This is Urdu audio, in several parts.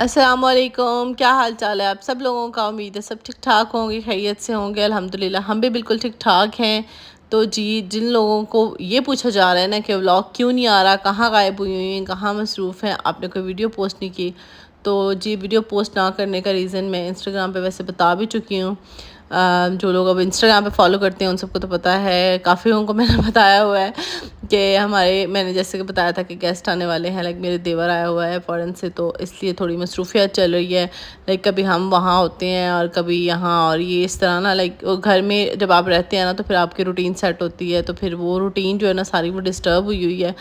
السلام علیکم، کیا حال چال ہے آپ سب لوگوں کا؟ امید ہے سب ٹھیک ٹھاک ہوں گے، خیریت سے ہوں گے۔ الحمدللہ ہم بھی بالکل ٹھیک ٹھاک ہیں۔ تو جی، جن لوگوں کو یہ پوچھا جا رہا ہے نا کہ ولاگ کیوں نہیں آ رہا، کہاں غائب ہوئی ہوئی ہیں، کہاں مصروف ہیں، آپ نے کوئی ویڈیو پوسٹ نہیں کی، تو جی ویڈیو پوسٹ نہ کرنے کا ریزن میں انسٹاگرام پہ ویسے بتا بھی چکی ہوں۔ جو لوگ اب انسٹاگرام پہ فالو کرتے ہیں ان سب کو تو پتہ ہے، کافی لوگوں کو میں نے بتایا ہوا ہے کہ میں نے جیسے کہ بتایا تھا کہ گیسٹ آنے والے ہیں، میرے دیور آیا ہوا ہے فورن سے، تو اس لیے تھوڑی مصروفیت چل رہی ہے۔ کبھی ہم وہاں ہوتے ہیں اور کبھی یہاں، اور یہ اس طرح نا گھر میں جب آپ رہتے ہیں نا تو پھر آپ کی روٹین سیٹ ہوتی ہے، تو پھر وہ روٹین جو ہے نا ساری وہ ڈسٹرب ہوئی ہوئی ہے۔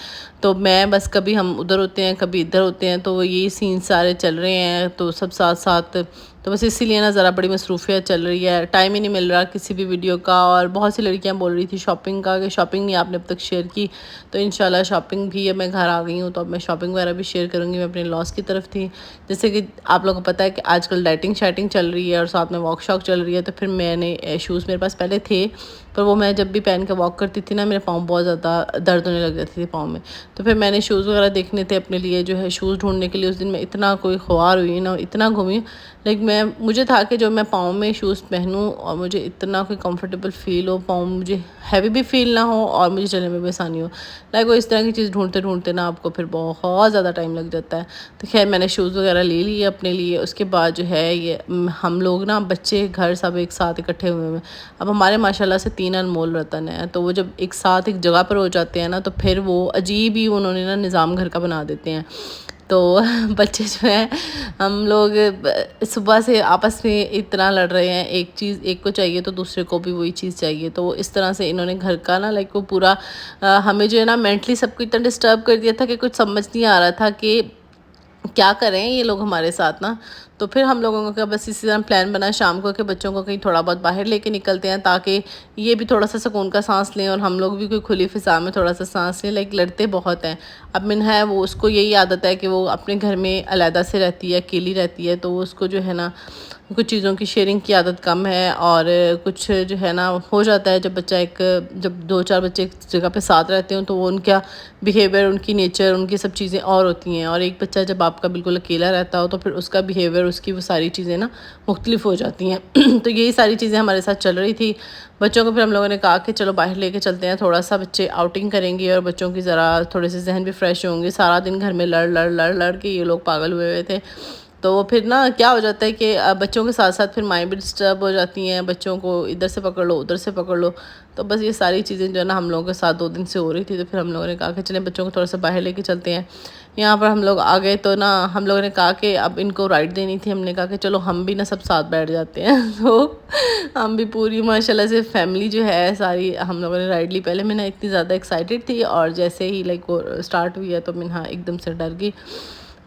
تو میں بس کبھی ہم ادھر ہوتے ہیں کبھی ادھر ہوتے ہیں، تو یہ سین سارے چل رہے ہیں، تو سب ساتھ ساتھ، تو بس اسی لیے نا ذرا بڑی مصروفیت چل رہی ہے، ٹائم ہی نہیں مل رہا کسی بھی ویڈیو کا۔ اور بہت سی لڑکیاں بول رہی تھی شاپنگ کا، کہ شاپنگ نہیں آپ نے اب تک شیئر کی، تو انشاءاللہ شاپنگ بھی اب میں گھر آ گئی ہوں، تو اب میں شاپنگ وغیرہ بھی شیئر کروں گی۔ میں اپنے لاس کی طرف تھی، جیسے کہ آپ لوگوں کو پتہ ہے کہ آج کل ڈائٹنگ شائٹنگ چل رہی ہے اور ساتھ میں واک شاک چل رہی ہے، تو پھر میں نے شوز میرے پاس پہلے تھے، پر وہ میں جب بھی پہن کے واک کرتی تھی نا میرے پاؤں بہت زیادہ درد ہونے لگ جاتی تھی پاؤں میں، تو پھر میں نے شوز وغیرہ دیکھنے تھے اپنے لیے، جو ہے شوز ڈھونڈنے کے لیے اس دن میں اتنا کوئی خوار ہوئی نا، اتنا گھومی، مجھے تھا کہ جو میں پاؤں میں شوز پہنوں اور مجھے اتنا کوئی کمفرٹیبل فیل ہو، پاؤں مجھے ہیوی بھی فیل نہ ہو اور مجھے چلنے میں بھی آسانی ہو، وہ اس طرح کی چیز ڈھونڈتے ڈھونڈتے نا آپ کو پھر بہت زیادہ ٹائم لگ جاتا ہے۔ تو خیر میں نے شوز وغیرہ لے لیے اپنے لیے، اس کے بعد جو ہے یہ ہم لوگ نا بچے گھر سب ایک ساتھ اکٹھے ہوئے ہیں۔ اب ہمارے ماشاءاللہ سے 3 انمول رتن ہیں، تو وہ جب ایک ساتھ ایک جگہ پر ہو جاتے ہیں نا تو پھر وہ عجیب ہی انہوں نے نا نظام گھر کا بنا دیتے ہیں۔ تو بچے جو ہیں، ہم لوگ صبح سے آپس میں اتنا لڑ رہے ہیں، ایک چیز ایک کو چاہیے تو دوسرے کو بھی وہی چیز چاہیے، تو اس طرح سے انہوں نے گھر کا نا وہ پورا ہمیں جو ہے نا مینٹلی سب کو اتنا ڈسٹرب کر دیا تھا کہ کچھ سمجھ نہیں آ رہا تھا کہ کیا کریں یہ لوگ ہمارے ساتھ نا۔ تو پھر ہم لوگوں کا بس اسی طرح پلان بنا شام کو کہ بچوں کو کہیں تھوڑا بہت باہر لے کے نکلتے ہیں، تاکہ یہ بھی تھوڑا سا سکون کا سانس لیں اور ہم لوگ بھی کوئی کھلی فضا میں تھوڑا سا سانس لیں۔ لڑتے بہت ہیں۔ اب منہا ہے وہ، اس کو یہی عادت ہے کہ وہ اپنے گھر میں علیحدہ سے رہتی ہے، اکیلی رہتی ہے، تو اس کو جو ہے نا کچھ چیزوں کی شیئرنگ کی عادت کم ہے، اور کچھ جو ہے نا ہو جاتا ہے جب جب 2-4 بچے ایک جگہ پہ ساتھ رہتے ہوں تو وہ ان کا بیہیویئر، ان کی نیچر، ان کی سب چیزیں اور ہوتی ہیں، اور ایک بچہ جب آپ کا بالکل اکیلا رہتا ہو تو پھر اس کا بیہیویئر، اس کی وہ ساری چیزیں نا مختلف ہو جاتی ہیں۔ تو یہی ساری چیزیں ہمارے ساتھ چل رہی تھی۔ بچوں کو پھر ہم لوگوں نے کہا کہ چلو باہر لے کے چلتے ہیں، تھوڑا سا بچے آؤٹنگ کریں گے اور بچوں کی ذرا تھوڑے سے ذہن بھی فریش ہوں گے، سارا دن گھر میں لڑ لڑ لڑ لڑ کے یہ لوگ پاگل ہوئے ہوئے تھے۔ تو پھر نا کیا ہو جاتا ہے کہ بچوں کے ساتھ ساتھ پھر مائیں بھی ڈسٹرب ہو جاتی ہیں، بچوں کو ادھر سے پکڑ لو ادھر سے پکڑ لو، تو بس یہ ساری چیزیں جو ہے نا ہم لوگوں کے ساتھ 2 دن سے ہو رہی تھی۔ تو پھر ہم لوگوں نے کہا کہ چلیں بچوں کو تھوڑا سا باہر لے کے چلتے ہیں۔ یہاں پر ہم لوگ آ گئے تو نا ہم لوگوں نے کہا کہ اب ان کو رائڈ دینی تھی، ہم نے کہا کہ چلو ہم بھی نا سب ساتھ بیٹھ جاتے ہیں۔ تو ہم بھی پوری ماشاءاللہ سے فیملی جو ہے ساری ہم لوگوں نے رائڈ لی۔ پہلے منہا اتنی زیادہ ایکسائٹیڈ تھی، اور جیسے ہی وہ سٹارٹ ہوئی ہے تو منہا ایک دم سے ڈر گئی۔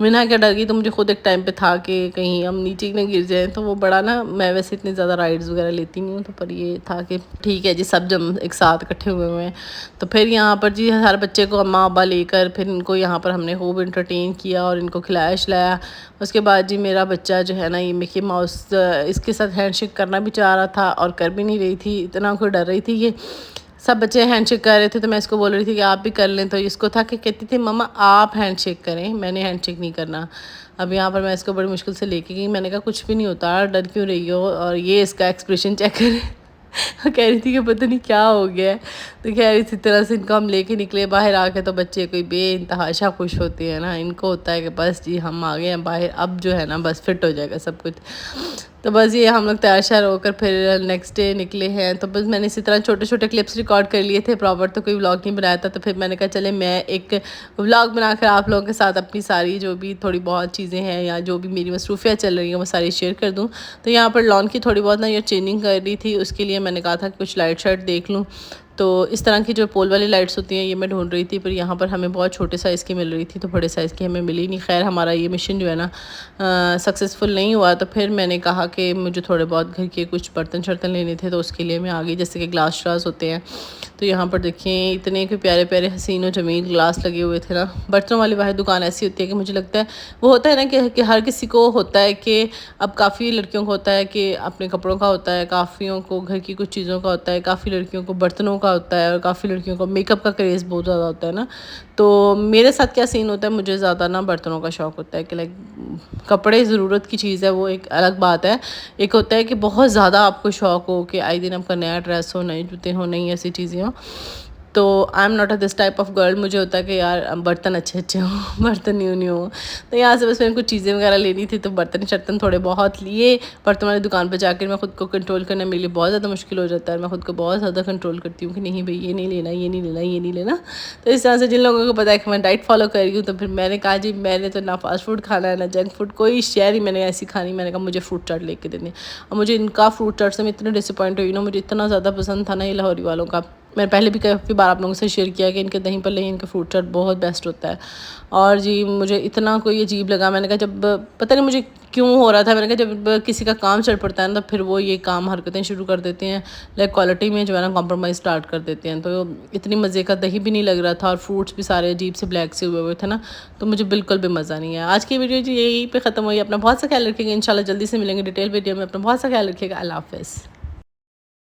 منہا کیا ڈر گئی، تو مجھے خود ایک ٹائم پہ تھا کہ کہیں ہم نیچے نہ گر جائیں، تو وہ بڑا نا، میں ویسے اتنی زیادہ رائڈز وغیرہ لیتی نہیں ہوں، تو پر یہ تھا کہ ٹھیک ہے جی سب جب ایک ساتھ اکٹھے ہوئے ہیں، تو پھر یہاں پر جی ہر بچے کو اماں ابا لے کر پھر ان کو یہاں پر ہم نے خوب انٹرٹین کیا اور ان کو کھلایا شلایا۔ اس کے بعد جی میرا بچہ جو ہے نا یہ مکی ماؤس، اس کے ساتھ ہینڈ شیک کرنا بھی چاہ رہا تھا اور کر بھی نہیں رہی تھی، اتنا کوئی ڈر رہی تھی کہ سب بچے ہینڈ شیک کر رہے تھے، تو میں اس کو بول رہی تھی کہ آپ بھی کر لیں، تو اس کو تھا کہ کہتی تھی مما آپ ہینڈ شیک کریں، میں نے ہینڈ شیک نہیں کرنا۔ اب یہاں پر میں اس کو بڑی مشکل سے لے کے گئی، میں نے کہا کچھ بھی نہیں ہوتا، ڈر کیوں رہی ہو، اور یہ اس کا ایکسپریشن چیک کرے۔ کہہ رہی تھی کہ پتہ نہیں کیا ہو گیا ہے، تو کہہ رہی تھی طرح سے ان کو ہم لے کے نکلے باہر آ کے، تو بچے کوئی بے انتہاشا خوش ہوتے ہیں نا، ان کو ہوتا ہے کہ بس جی ہم آ گئے ہیں باہر، اب جو ہے نا بس فٹ ہو جائے گا سب کچھ۔ تو بس یہ ہم لوگ تیار شیار ہو کر پھر نیکسٹ ڈے نکلے ہیں، تو بس میں نے اسی طرح چھوٹے چھوٹے کلپس ریکارڈ کر لیے تھے، پراپر تو کوئی ولاگ نہیں بنایا تھا، تو پھر میں نے کہا چلے میں ایک ولاگ بنا کر آپ لوگوں کے ساتھ اپنی ساری جو بھی تھوڑی بہت چیزیں ہیں یا جو بھی میری مصروفیات چل رہی ہیں وہ ساری شیئر کر دوں۔ تو یہاں پر لان کی تھوڑی بہت نا یہ چینجنگ کر رہی تھی، اس کے لیے میں نے کہا تھا کہ کچھ لائٹ شائٹ دیکھ لوں، تو اس طرح کی جو پول والی لائٹس ہوتی ہیں یہ میں ڈھونڈ رہی تھی، پر یہاں پر ہمیں بہت چھوٹے سائز کی مل رہی تھی، تو بڑے سائز کی ہمیں ملی نہیں۔ خیر ہمارا یہ مشن جو ہے نا سکسیزفل نہیں ہوا، تو پھر میں نے کہا کہ مجھے تھوڑے بہت گھر کے کچھ برتن شرتن لینے تھے، تو اس کے لیے میں آ گئی، جیسے کہ گلاس شلاس ہوتے ہیں، تو یہاں پر دیکھیں اتنے کہ پیارے پیارے حسین و جمیل گلاس لگے ہوئے تھے نا۔ برتنوں والی واحد دکان ایسی ہوتی ہے کہ مجھے لگتا ہے وہ ہوتا ہے نا کہ ہر کسی کو ہوتا ہے کہ اب کافی لڑکیوں کو ہوتا ہے کہ اپنے کپڑوں کا ہوتا ہے، کافیوں کو گھر کی کچھ چیزوں کا ہوتا ہے، کافی لڑکیوں کو برتنوں کا کا ہوتا ہے اور کافی لڑکیوں کو میک اپ کا کریز بہت زیادہ ہوتا ہے نا. تو میرے ساتھ کیا سین ہوتا ہے, مجھے زیادہ نا برتنوں کا شوق ہوتا ہے کہ لائک کپڑے ضرورت کی چیز ہے, وہ ایک الگ بات ہے. ایک ہوتا ہے کہ بہت زیادہ آپ کو شوق ہو کہ آئے دن آپ کا نیا ڈریس ہو, نئے جوتے ہو, نئی ایسی چیزیں ہوں. تو I am not a this type of girl. مجھے ہوتا ہے کہ یار برتن اچھے اچھے ہوں, برتن نیو نیو ہوں. تو یہاں سے بس میں نے کچھ چیزیں وغیرہ لینی تھی, تو برتن شرتن تھوڑے بہت لیے. برتن والی دکان پہ جا کر میں خود کو کنٹرول کرنا میرے لیے بہت زیادہ مشکل ہو جاتا ہے. میں خود کو بہت زیادہ کنٹرول کرتی ہوں کہ نہیں بھائی یہ نہیں لینا, یہ نہیں لینا, یہ نہیں لینا. تو اس طرح سے جن لوگوں کو پتا ہے کہ میں ڈائٹ فالو کر رہی ہوں, تو پھر میں نے کہا جی میں نے تو نہ فاسٹ فوڈ کھانا ہے نہ جنک فوڈ, کوئی شے نہیں میں نے ایسی کھانی. میں نے کہا مجھے فروٹ چاٹ لے کے دینے. اور مجھے ان کا فروٹ چاٹ سے میں اتنا ڈس اپوائنٹ ہوئی نا, مجھے اتنا زیادہ پسند تھا نا یہ لاہوری والوں کا. میں نے پہلے بھی کافی بار آپ لوگوں سے شیئر کیا کہ ان کے دہی پلے, ان کا فروٹ چاٹ بہت بیسٹ ہوتا ہے. اور جی مجھے اتنا کوئی عجیب لگا. میں نے کہا جب پتہ نہیں مجھے کیوں ہو رہا تھا, میں نے کہا جب کسی کا کام چل پڑتا ہے نا, تو پھر وہ یہ کام حرکتیں شروع کر دیتے ہیں, لائک کوالٹی میں جو ہے نا کمپرومائز اسٹارٹ کر دیتے ہیں. تو اتنی مزے کا دہی بھی نہیں لگ رہا تھا, اور فروٹس بھی سارے عجیب سے بلیک سے ہوئے تھے نا, تو مجھے بالکل بھی مزہ نہیں ہے. آج کی ویڈیو جی یہی پہ ختم ہوئی. اپنا بہت سا خیال رکھیے گا. انشاءاللہ جلدی سے ملیں گے ڈیٹیل ویڈیو میں. اپنا بہت سا خیال رکھیے گا. اللہ حافظ.